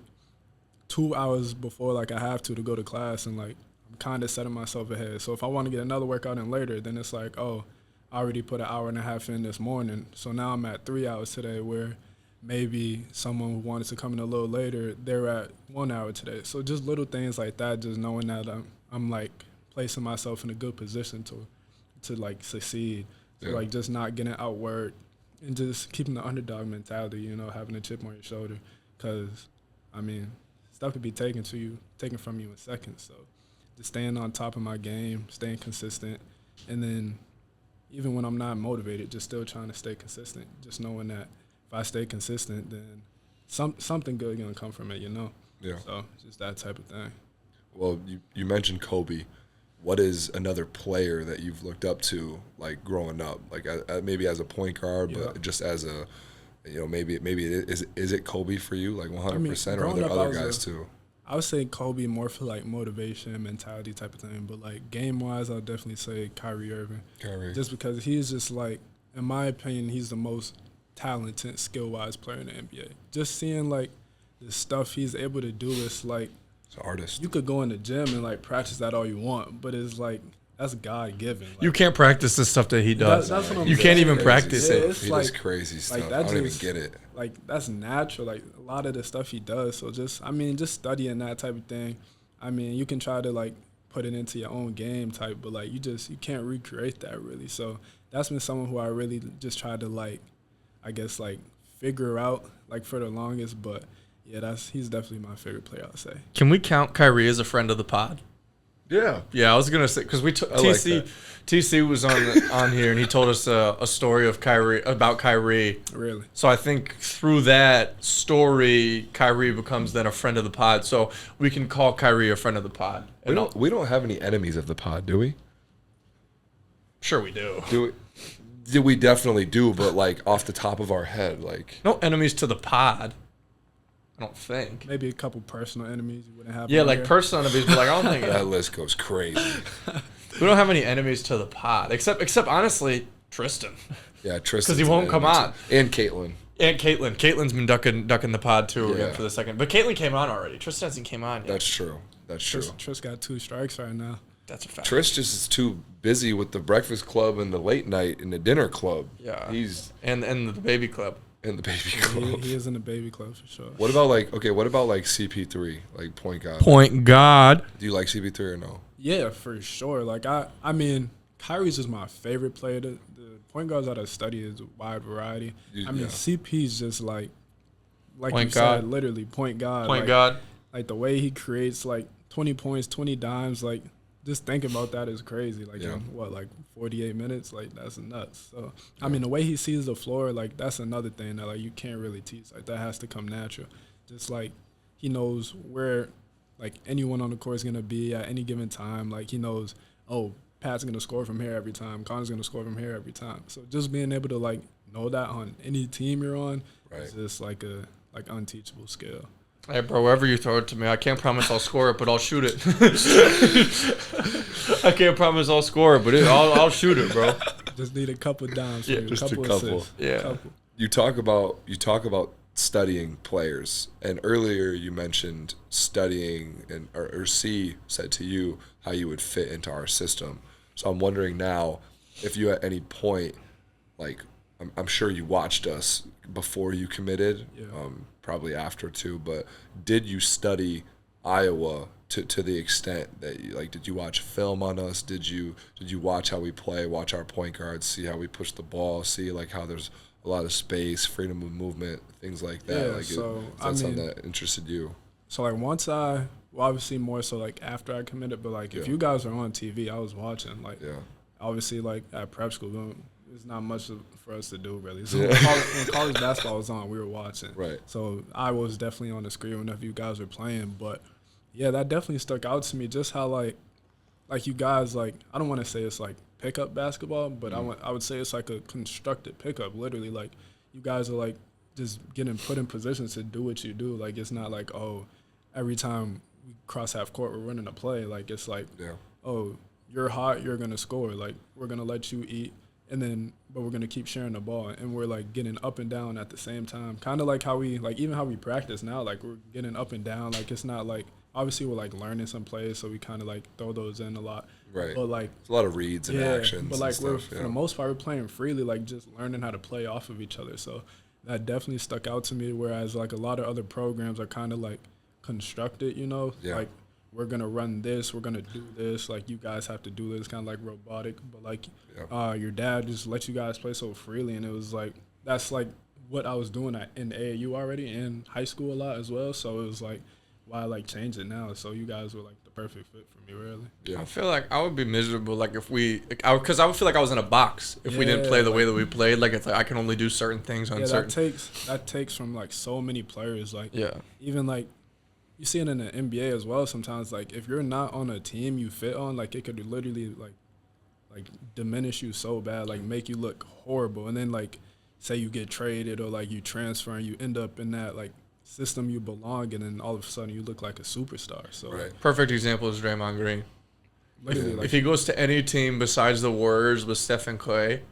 A: 2 hours before like I have to go to class, and like I'm kind of setting myself ahead. So if I want to get another workout in later, then it's like, oh, I already put an hour and a half in this morning, so now I'm at 3 hours today, where maybe someone who wanted to come in a little later, they're at 1 hour today. So just little things like that, just knowing that I'm like placing myself in a good position to like succeed. So like just not getting outworked and just keeping the underdog mentality, you know, having a chip on your shoulder, because I mean, stuff could be taken from you in seconds. So just staying on top of my game, staying consistent, and then even when I'm not motivated, just still trying to stay consistent, just knowing that if I stay consistent, then something good gonna come from it, you know?
C: Yeah.
A: So just that type of thing.
C: Well, you mentioned Kobe. What is another player that you've looked up to, like growing up, like maybe as a point guard, but just as a, you know, maybe is it Kobe for you, like 100%, or are there other guys too?
A: I would say Kobe more for like motivation, mentality type of thing, but like game wise, I'll definitely say Kyrie Irvin. Just because he's just like, in my opinion, he's the most talented, skill wise player in the NBA. Just seeing like the stuff he's able to do is like,
C: he's an artist.
A: You could go in the gym and like practice that all you want, but it's like that's God given. Like,
B: you can't practice the stuff that he does.
A: That's what I'm
B: you
A: saying.
B: can't even practice it.
C: He does crazy stuff.
A: Like,
C: I don't even get it.
A: Like that's natural. Like a lot of the stuff he does. So just studying that type of thing. I mean, you can try to like put it into your own game type, but like you can't recreate that really. So that's been someone who I really just tried to like, I guess like figure out like for the longest. But yeah, he's definitely my favorite player, I'll say.
B: Can we count Kyrie as a friend of the pod?
C: Yeah.
B: Yeah, I was gonna say, because TC was on here and he told us a story of about Kyrie.
A: Really?
B: So I think through that story, Kyrie becomes then a friend of the pod. So we can call Kyrie a friend of the pod.
C: We don't have any enemies of the pod, do we?
B: Sure we do.
C: We definitely do, but like off the top of our head, like
B: no enemies to the pod. I don't think.
A: Maybe a couple personal enemies you wouldn't have.
B: Yeah, like personal enemies, but like I don't think
C: that list goes crazy.
B: We don't have any enemies to the pod, except honestly, Tristan.
C: Yeah, Tristan.
B: Because he won't come on.
C: And Caitlin.
B: Caitlin's been ducking the pod too again for the second. But Caitlin came on already. Tristan hasn't came on yet.
C: That's true.
A: Tris got 2 strikes right now.
B: That's a fact.
C: Trish just is too busy with the breakfast club and the late night and the dinner club.
B: Yeah.
C: He's
B: and the baby club.
C: in the baby club.
A: He is in the baby club for sure.
C: What about like CP3, like point guard?
B: Point guard.
C: Do you like CP3 or no?
A: Yeah, for sure. Like I mean, Kyrie's just my favorite player. The point guards that I study is a wide variety. I mean, CP's just like
B: Point
A: you
B: guard.
A: said, literally point guard.
B: Point guard.
A: Like the way he creates like 20 points, 20 dimes, like just thinking about that is crazy. Like in what, like 48 minutes? Like that's nuts. So I mean, the way he sees the floor, like that's another thing that like you can't really teach. Like that has to come natural. Just like he knows where like anyone on the court is gonna be at any given time. Like he knows, oh, Pat's gonna score from here every time. Connor's gonna score from here every time. So just being able to like know that on any team you're on is just like a unteachable skill.
B: Hey, bro, wherever you throw it to me, I can't promise I'll score it, but I'll shoot it. I can't promise I'll score it, but I'll shoot it, bro.
A: Just need a couple dimes for you,
C: just
A: a couple
C: a couple.
A: assists.
B: Yeah.
A: Couple.
C: You talk about studying players, and earlier you mentioned studying, and or C said to you how you would fit into our system. So I'm wondering now if you at any point, like I'm sure you watched us before you committed, probably after too, but did you study Iowa to the extent that did you watch film on us? Did you watch how we play, watch our point guards, see how we push the ball, see like how there's a lot of space, freedom of movement, things like that?
A: Yeah,
C: like
A: so,
C: is that something that interested you?
A: So like once obviously more so like after I committed, but like if you guys are on TV, I was watching. Like obviously like at prep school, there's not much for us to do really. So when college basketball was on, we were watching.
C: Right.
A: So I was definitely on the screen whenever you guys were playing. But yeah, that definitely stuck out to me. Just how like you guys like, I don't want to say it's like pickup basketball, but I would say it's like a constructed pickup. Literally, like you guys are like just getting put in positions to do what you do. Like it's not like, oh, every time we cross half court we're running a play. Like it's like, oh, you're hot, you're gonna score. Like we're gonna let you eat. But we're gonna keep sharing the ball, and we're like getting up and down at the same time. Kind of like how we even how we practice now. Like we're getting up and down. Like it's not like obviously we're like learning some plays, so we kind of like throw those in a lot.
C: Right.
A: But like
C: it's a lot of reads and actions.
A: But like
C: and stuff,
A: for the most part we're playing freely, like just learning how to play off of each other. So that definitely stuck out to me. Whereas like a lot of other programs are kind of like constructed, like. We're going to run this, we're going to do this, like you guys have to do this, kind of like robotic, but like your dad just let you guys play so freely, and it was like, that's like what I was doing in AAU already, in high school a lot as well, so it was like, why like change it now? So you guys were like the perfect fit for me, really.
B: I feel like I would be miserable like if because I would feel like I was in a box if we didn't play the way that we played. Like it's like I can only do certain things on certain.
A: That takes from like so many players, like even like, you see it in the NBA as well sometimes. Like, if you're not on a team you fit on, like, it could literally, like diminish you so bad, like, make you look horrible. And then, like, say you get traded or, like, you transfer and you end up in that, like, system you belong in, and all of a sudden you look like a superstar. So,
B: perfect example is Draymond Green.
A: Literally, like,
B: if he goes to any team besides the Warriors with Steph and Clay,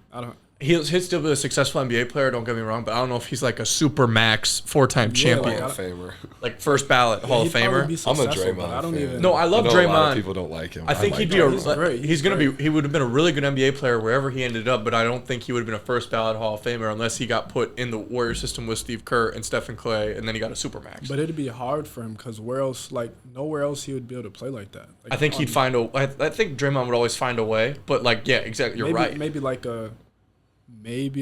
B: he'll still be a successful NBA player, don't get me wrong, but I don't know if he's like a super max 4-time champion.
C: Hall of Famer.
B: Like first ballot Hall of Famer.
C: I'm a Draymond fan.
B: No, I love Draymond.
C: A lot of people don't like him.
B: I think he'd be he would have been a really good NBA player wherever he ended up, but I don't think he would have been a first ballot Hall of Famer unless he got put in the Warrior system with Steve Kerr and Stephen Clay, and then he got a super max.
A: But it'd be hard for him because nowhere else he would be able to play like that. Like,
B: I think he'd find I think Draymond would always find a way, but like, yeah, exactly, you're right.
A: Maybe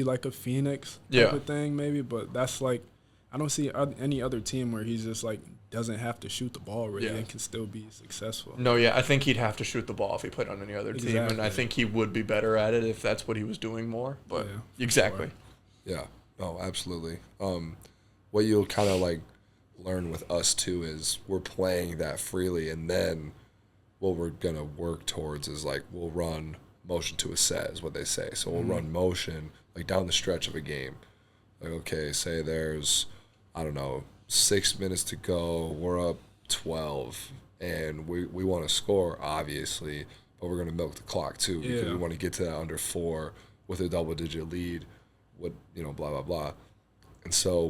A: like a Phoenix type of thing, maybe, but that's like, I don't see any other team where he's just like doesn't have to shoot the ball really and can still be successful.
B: No, I think he'd have to shoot the ball if he played on any other team, and I think he would be better at it if that's what he was doing more. But exactly.
C: Yeah. No, absolutely. What you'll kind of like learn with us too is we're playing that freely, and then what we're gonna work towards is like we'll run motion to a set is what they say. So we'll run motion like down the stretch of a game. Like, okay, say there's, I don't know, 6 minutes to go, we're up 12, and we want to score, obviously, but we're going to milk the clock too because we want to get to that under 4 with a double-digit lead, blah, blah, blah. And so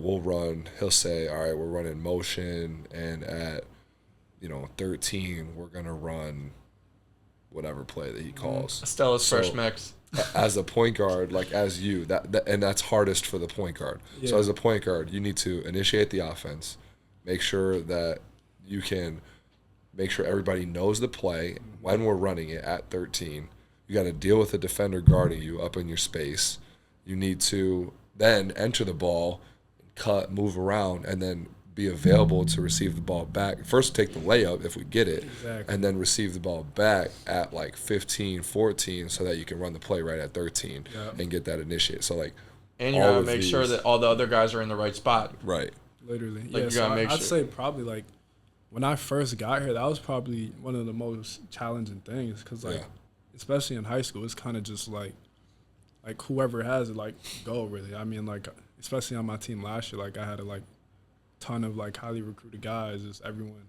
C: he'll say, all right, we're running motion, and at, 13, we're going to run whatever play that he calls.
B: Stella's
C: So,
B: fresh mix.
C: As a point guard, like as you, and that's hardest for the point guard.
A: Yeah.
C: So as a point guard, you need to initiate the offense, make sure that you can make sure everybody knows the play when we're running it at 13. You got to deal with the defender guarding you up in your space. You need to then enter the ball, cut, move around, and then be available to receive the ball back. First, take the layup if we get it,
A: Exactly.
C: and then receive the ball back at like 15, 14 so that you can run the play right at 13 and get that initiated. So, like,
B: And you
C: all
B: gotta
C: of
B: make sure
C: these-
B: that all the other guys are in the right spot.
C: Right.
A: Literally.
B: Like,
A: Yeah,
B: you
A: so
B: gotta make
A: I'd
B: sure.
A: say probably, like, when I first got here, that was probably one of the most challenging things because, like,
C: Yeah.
A: especially in high school, it's kind of just, like whoever has it, like, go, really. I mean, like, especially on my team last year, like, I had a, like, ton of, like, highly recruited guys. Just everyone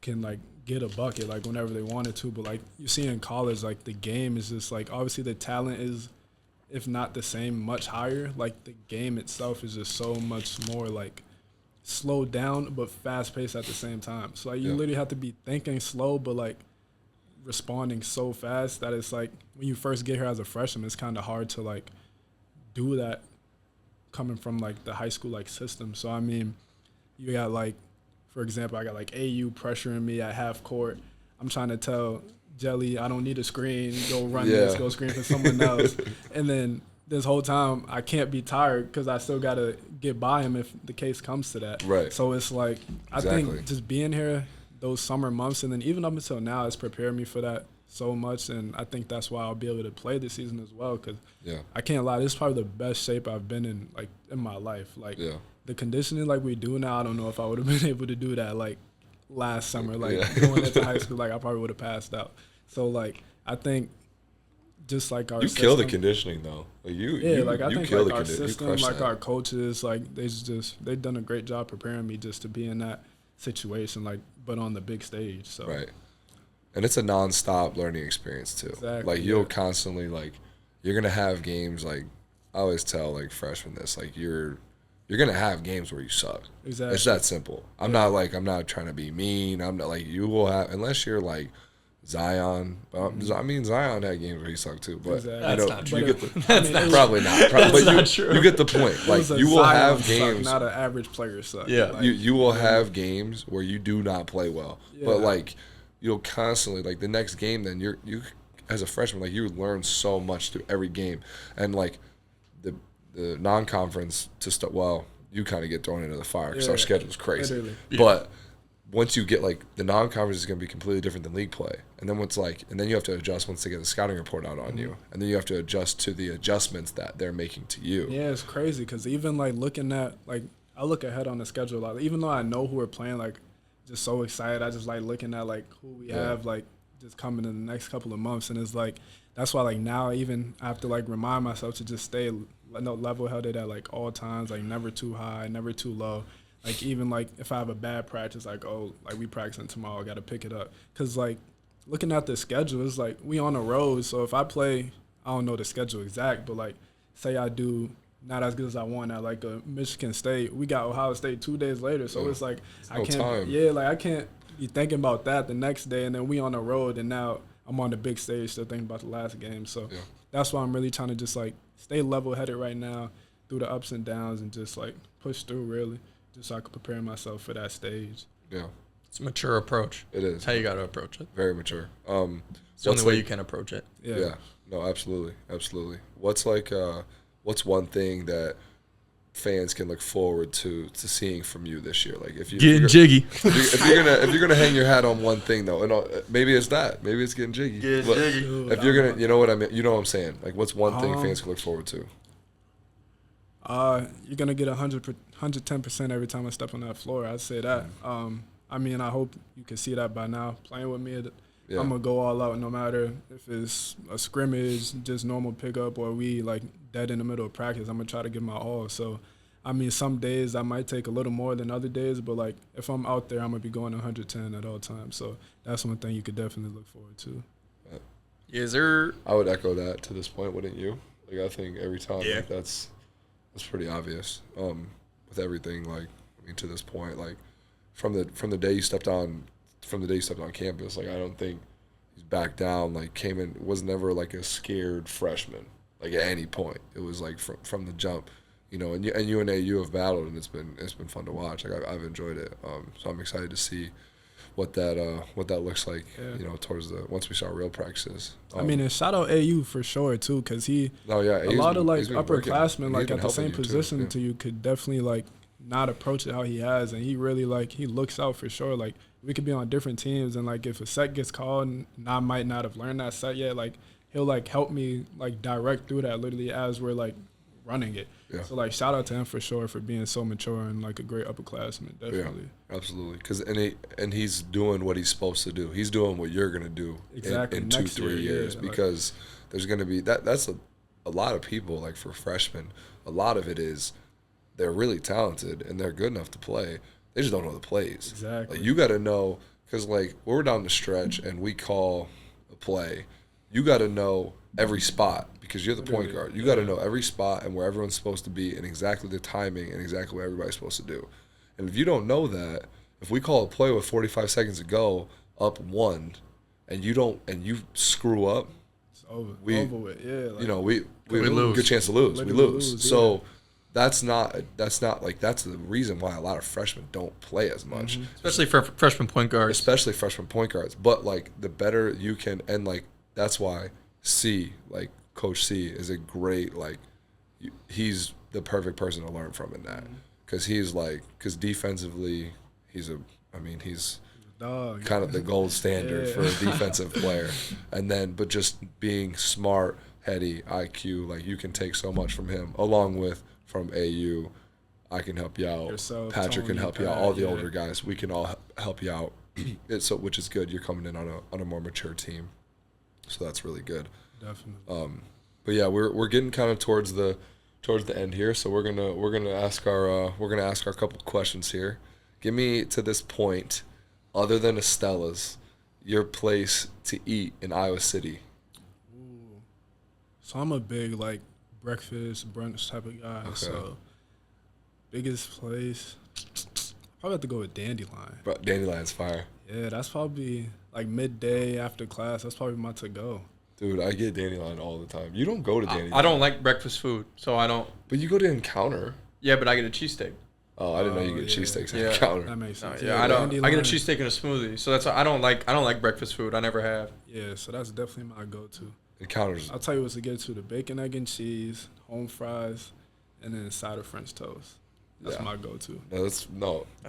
A: can, like, get a bucket, like, whenever they wanted to. But, like, you see in college, like, the game is just, like, obviously the talent is, if not the same, much higher. Like, the game itself is just so much more, like, slowed down but fast-paced at the same time. So, like, you literally have to be thinking slow but, like, responding so fast that it's, like, when you first get here as a freshman, it's kind of hard to, like, do that coming from, like, the high school, like, system. So, I mean, you got, like, for example, I got, like, AU pressuring me at half court. I'm trying to tell Jelly, I don't need a screen. Go run this, go screen for someone else. And then this whole time, I can't be tired because I still got to get by him if the case comes to that.
C: Right.
A: So it's like, I think just being here those summer months and then even up until now, it's prepared me for that so much. And I think that's why I'll be able to play this season as well because I can't lie, this is probably the best shape I've been in, like, in my life. Like, the conditioning like we do now, I don't know if I would have been able to do that, like, last summer. Like, going into high school, like, I probably would have passed out. So, like, I think just, like, our system.
C: You kill the conditioning, though. Like,
A: I think,
C: kill
A: like,
C: the
A: our
C: conditioning.
A: system, like, our coaches, like, they've done a great job preparing me just to be in that situation, like, but on the big stage. So.
C: Right. And it's a nonstop learning experience, too.
A: Exactly,
C: like, you'll constantly, like, you're going to have games, like, I always tell, like, freshmen this, like, you're going to have games where you suck.
A: Exactly.
C: It's that simple. I'm not trying to be mean. I'm not, like, you will have, unless you're, like, Zion. I mean, Zion had games where he sucked too, but
A: Exactly.
C: you know,
B: That's not true.
C: you get the
B: That's not
C: probably not. But
B: not true.
C: you get the point. Like, you will have games.
A: Not an average player suck.
B: Yeah.
A: Like,
C: You will have games where you do not play well, but like you'll constantly, like, the next game. Then you as a freshman, like, you learn so much through every game, and like the non-conference to start. Well, you kind of get thrown into the fire because our schedule is crazy.
A: Literally.
C: But once you get, like, the non-conference is going to be completely different than league play, and then and then you have to adjust once they get the scouting report out on you, and then you have to adjust to the adjustments that they're making to you.
A: Yeah, it's crazy because even, like, looking at, like, I look ahead on the schedule a lot. Even though I know who we're playing, like, just so excited. I just like looking at, like, who we have, like, just coming in the next couple of months, and it's like that's why, like, now even I have to, like, remind myself to just stay level-headed at, like, all times, like, never too high, never too low. Like, even, like, if I have a bad practice, like, oh, like, we practicing tomorrow, I got to pick it up. Because, like, looking at the schedule, it's like we on the road. So if I play, I don't know the schedule exact, but, like, say I do not as good as I want at, like, a Michigan State, we got Ohio State 2 days later. So it's like I can't be thinking about that the next day. And then we on the road, and now I'm on the big stage still thinking about the last game. So that's why I'm really trying to just, like, stay level-headed right now through the ups and downs and just, like, push through, really. Just so I can prepare myself for that stage.
C: Yeah.
B: It's a mature approach.
C: It is.
B: That's how you got to approach it.
C: Very mature.
B: It's the only way you can approach it.
C: Yeah. No, absolutely. What's one thing that fans can look forward to seeing from you this year? Like, if
B: getting jiggy.
C: If you're gonna hang your hat on one thing though, and maybe it's that. Maybe it's getting jiggy.
A: Dude,
C: if you're gonna, you know what I mean. You know what I'm saying. Like, what's one thing fans can look forward to?
A: You're gonna get 110% every time I step on that floor. I'd say that. I mean, I hope you can see that by now. Playing with me, I'm gonna go all out, no matter if it's a scrimmage, just normal pickup, or we, like, dead in the middle of practice. I'm gonna try to give my all. So, I mean, some days I might take a little more than other days, but, like, if I'm out there, I'm gonna be going 110 at all times. So that's one thing you could definitely look forward to.
B: Is there?
C: I would echo that to this point, wouldn't you? Like, I think every time, like, that's pretty obvious. With everything, like, I mean, to this point, like, from the day you stepped on campus, like, I don't think He's back down, like came in, was never like a scared freshman, like at any point. It was like from the jump, you know. And you and AU have battled, and it's been fun to watch. Like I've enjoyed it. So I'm excited to see what that looks like, you know, towards once we start real practices.
A: I mean, and shout out AU for sure too, because a lot of like upperclassmen like at the same position to you could definitely like not approach it how he has, and he really like he looks out for sure. Like we could be on different teams, and like if a set gets called and I might not have learned that set yet, like he'll like help me like direct through that literally as we're like running it. Yeah. So like shout out to him for sure for being so mature and like a great upperclassman, definitely.
C: Yeah, absolutely. Because and he's doing what he's supposed to do. He's doing what you're gonna do in 2-3 years, because there's gonna be that's a lot of people. Like for freshmen, a lot of it is they're really talented and they're good enough to play. They just don't know the plays.
A: Exactly.
C: Like you got to know, because like we're down the stretch and we call a play, you got to know every spot because you're the point guard. You got to know every spot and where everyone's supposed to be and exactly the timing and exactly what everybody's supposed to do. And if you don't know that, if we call a play with 45 seconds to go, up 1, and you screw up,
A: it's over.
C: We
A: with. Yeah, like,
C: you know, we
B: lose.
C: Good chance to lose. We lose.
A: Yeah.
C: So that's not like that's the reason why a lot of freshmen don't play as much,
B: especially for freshman point guards.
C: Especially freshman point guards. But like the better you can, and like that's why Coach C is a great he's the perfect person to learn from in that, because defensively he's kind of the gold standard for a defensive player, and then but just being smart, heady, IQ, like you can take so much from him along with from AU. I can help you out.
A: Yourself,
C: Patrick
A: Tony,
C: can help you out. All the older guys, we can all help you out. Which is good. You're coming in on a more mature team, so that's really good.
A: Definitely.
C: But yeah, we're getting kind of towards the end here, so we're gonna ask our couple questions here. Give me to this point, other than Estella's, your place to eat in Iowa City.
A: Ooh. So I'm a big like breakfast brunch type of guy.
C: Okay.
A: So biggest place, probably have to go with Dandelion.
C: But Dandelion's fire.
A: Yeah, that's probably like midday after class. That's probably my to go.
C: Dude, I get Dandelion all the time. You don't go to Dandelion.
B: I don't like breakfast food, so I don't.
C: But you go to Encounter.
B: Yeah, but I get a cheesesteak.
C: Oh, I didn't know you get cheesesteaks at Encounter.
A: That makes sense.
B: Yeah, I don't. I get a cheesesteak and a smoothie, so that's I don't like breakfast food. I never have.
A: Yeah, so that's definitely my go-to.
C: Encounters.
A: I'll tell you what to get to: the bacon, egg, and cheese, home fries, and then a side of French toast. That's my go-to.
C: That's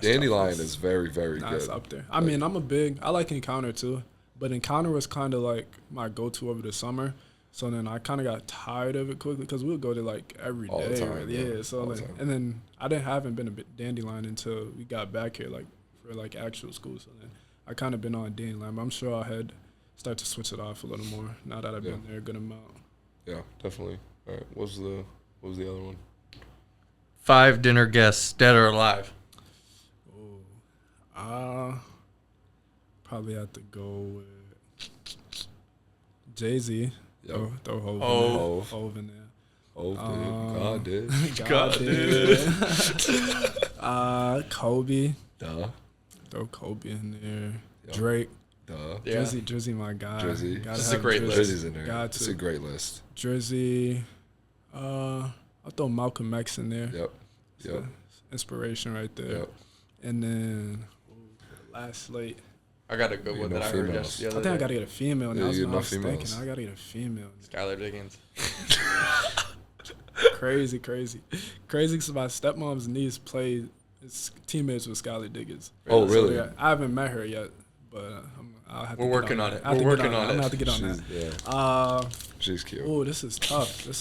C: Dandelion is very, very good.
A: It's up there. I mean, I like Encounter too, but Encounter was kind of like my go-to over the summer. So then I kind of got tired of it quickly because we would go to like every day. All the time, really. Yeah. So like, and then haven't been a Dandelion until we got back here, like for like actual school. So then I kind of been on Dandelion, but I'm sure I'll start to switch it off a little more now that I've been there a good amount.
C: Yeah, definitely. All right. What was the other one?
B: 5 dinner guests, dead or alive.
A: Probably have to go with Jay-Z. Throw Hov in there.
C: God did.
B: God did.
A: Kobe.
C: Duh.
A: Throw Kobe in there. Yep. Drake.
C: Duh.
A: Yeah. Drizzy, my guy.
C: Drizzy.
B: This is a great list.
C: Drizzy's in there. It's a great list.
A: Drizzy. I'll throw Malcolm X in there.
C: Yep.
A: Inspiration right there.
C: Yep.
A: And then last slate.
B: I got a good one that I heard just the other day.
A: I gotta get a female now.
C: Yeah,
A: I was thinking. I gotta get a female.
B: Skylar Diggins.
A: Crazy. Because my stepmom's niece played his teammates with Skylar Diggins.
C: Oh, really?
A: So, I haven't met her yet, but I'll have to
B: We're working on it. I'm gonna
A: have to get on that.
C: Yeah. She's cute.
A: Oh, this is tough. Damn,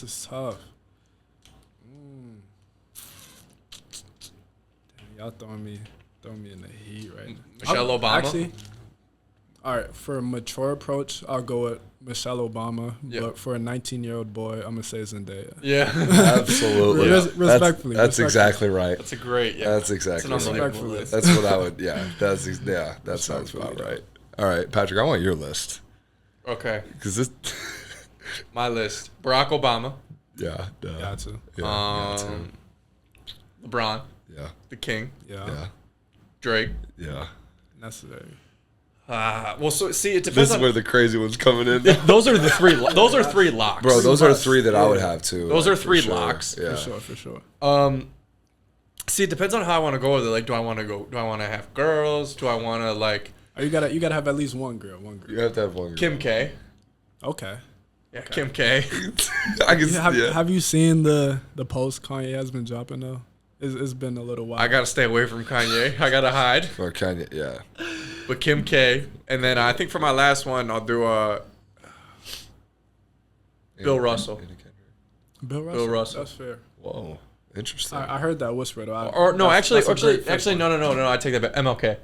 A: y'all throwing me in the heat right now.
B: Michelle Obama.
A: Actually, all right, for a mature approach, I'll go with Michelle Obama.
B: Yep. But
A: for a 19-year-old boy, I'm gonna say Zendaya.
B: Yeah,
C: absolutely.
A: Respectfully,
C: that's exactly right.
B: That's a great. Yeah,
C: that's exactly right. That's what I would. Yeah, that sounds about right. All right, Patrick, I want your list.
B: Okay.
C: Because this.
B: My list: Barack Obama.
C: Yeah.
A: Got to.
C: Yeah.
B: LeBron.
C: Yeah.
B: The King.
A: Yeah.
B: Drake.
C: Yeah.
A: Necessary.
B: Well, so see, it
C: This
B: depends
C: is
B: on.
C: where the crazy one's coming in.
B: Those are the three. Those are three locks,
C: Bro, those are three that I would have too.
B: Those
C: like,
B: are three
C: for sure.
B: locks.
C: Yeah.
A: For sure.
B: See, it depends on how I want to go with it. Like, do I want to have girls? Do I want to like
A: Oh, you gotta have at least one girl.
C: You have to have one girl.
B: Kim K?
A: Okay.
B: Yeah, Kim K.
C: I can
A: Have you seen the post Kanye has been dropping though? It's been a little while.
B: I gotta stay away from Kanye. I gotta hide.
C: Or Kanye, yeah.
B: But Kim K, and then I think for my last one I'll do Bill Russell.
A: Bill Russell.
B: Russell.
A: That's fair.
C: Whoa, interesting.
A: I heard that whisper though.
B: Or no,
A: that's a great fit
B: actually,
A: for
B: no. I take that back. MLK.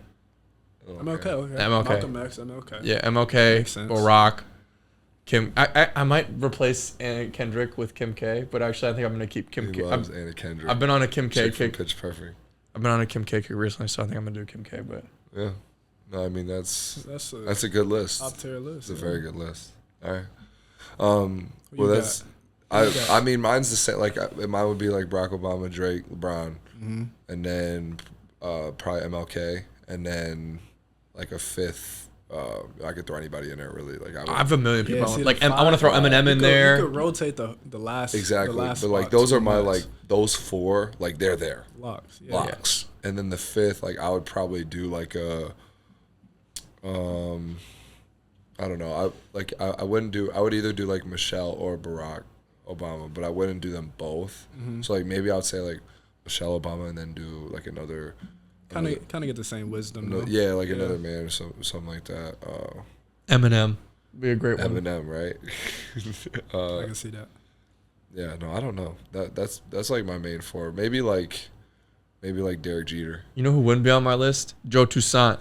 A: MLK. Okay.
B: MLK.
A: Malcolm X. MLK.
B: Yeah, MLK.
A: Makes sense.
B: Barack. Kim. I might replace Anna Kendrick with Kim K, but actually I think I'm gonna keep Kim
C: He
B: K.
C: loves Anna Kendrick.
B: I've been on a Kim K
C: Chick from
B: kick.
C: Pitch Perfect.
B: I've been on a Kim K kick recently, so I think I'm gonna do Kim K. But
C: Yeah. No, I mean that's
A: That's
C: a good list.
A: top tier list.
C: It's a very good list. All right.
A: you
C: Well,
A: got?
C: that's.
A: What you got?
C: I mean, mine's the same. Like, mine would be like Barack Obama, Drake, LeBron,
A: Mm-hmm.
C: and then probably MLK, and then like a fifth. I could throw anybody in there really. Like
B: I have a million people.
A: see,
B: Like
A: the
B: I want to throw
A: five-
B: Eminem in
A: You
B: there.
A: could rotate the last.
C: exactly,
A: The last
C: but like
A: spot
C: those
A: to
C: are my
A: last.
C: like those four. Like they're there.
A: locks. Yeah.
C: Locks. And then the fifth, like I would probably do like a, I don't know. I wouldn't do. I would either do like Michelle or Barack Obama, but I wouldn't do them both.
A: Mm-hmm.
C: So like maybe I would say like Michelle Obama and then do like another.
A: Kind of get the same wisdom.
C: No,
A: though.
C: yeah, like another man or something like that.
B: Eminem be a great one.
C: Eminem, right?
A: I can see that.
C: Yeah, no, I don't know. That's like my main four. Maybe like Derek Jeter.
B: You know who wouldn't be on my list? Joe Toussaint.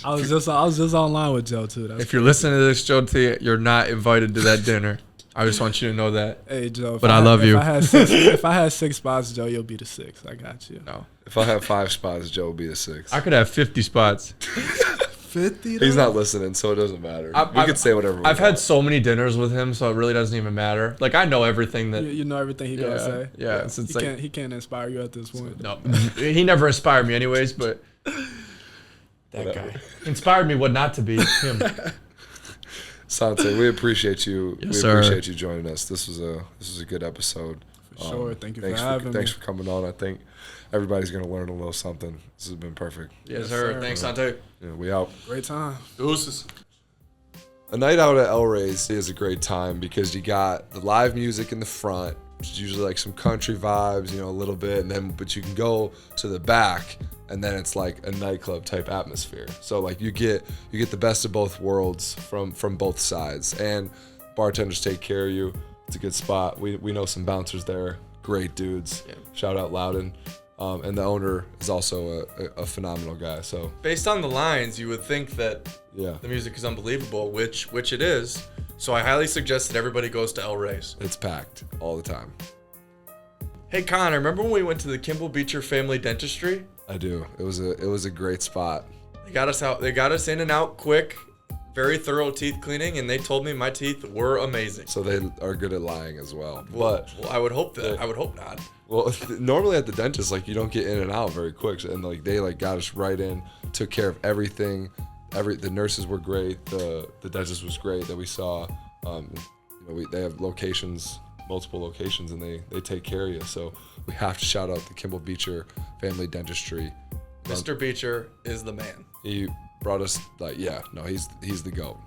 A: I was just online with Joe too. That's
B: If you're listening to this, Joe T, you're not invited to that dinner. I just want you to know that.
A: Hey Joe,
B: But I love you.
A: If I had 6 spots, Joe, you'll be the 6th. I got you.
B: No.
C: If I have 5 spots, Joe will be the 6th.
B: I could have 50 spots.
A: 50.
C: He's not listening, so it doesn't matter. We could say whatever.
B: I've had so many dinners with him, so it really doesn't even matter. Like, I know everything that...
A: You know everything he gonna say.
B: Yeah, so it's
A: He can't inspire you at this point.
B: No, he never inspired me anyways, but... That guy. Inspired me what not to be him.
C: Sante, we appreciate you.
B: Yes,
C: we
B: sir.
C: appreciate you joining us. This was a good episode.
A: For sure. Thank you for
C: thanks
A: having me.
C: Thanks for coming on. I think everybody's gonna learn a little something. This has been perfect.
B: Yes, sir. Thanks, Sante.
C: Yeah, we out.
A: Great time.
B: Deuces.
C: A night out at El Rey's is a great time because you got the live music in the front, which is usually like some country vibes, a little bit, but you can go to the back and then it's like a nightclub type atmosphere. So like you get the best of both worlds from both sides, and bartenders take care of you. It's a good spot. We know some bouncers there, great dudes.
B: Yeah.
C: Shout out Loudon. And the owner is also a phenomenal guy. So
B: Based on the lines, you would think that
C: yeah,
B: the music is unbelievable, which it is. So I highly suggest that everybody goes to El Rey's.
C: it's packed all the time.
B: Hey, Connor, remember when we went to the Kimball Beecher Family Dentistry?
C: I do. It was a great spot.
B: They got us out. They got us in and out quick. Very thorough teeth cleaning, and they told me my teeth were amazing.
C: So they are good at lying as well.
B: Well, I would hope that. I would hope not.
C: Well, normally at the dentist, like you don't get in and out very quick, and like they like got us right in, took care of everything. The nurses were great. The dentist was great that we saw. They have multiple locations, and they take care of you. So we have to shout out the Kimball Beecher Family Dentistry.
B: Mr. Beecher is the man.
C: He brought us he's the GOAT.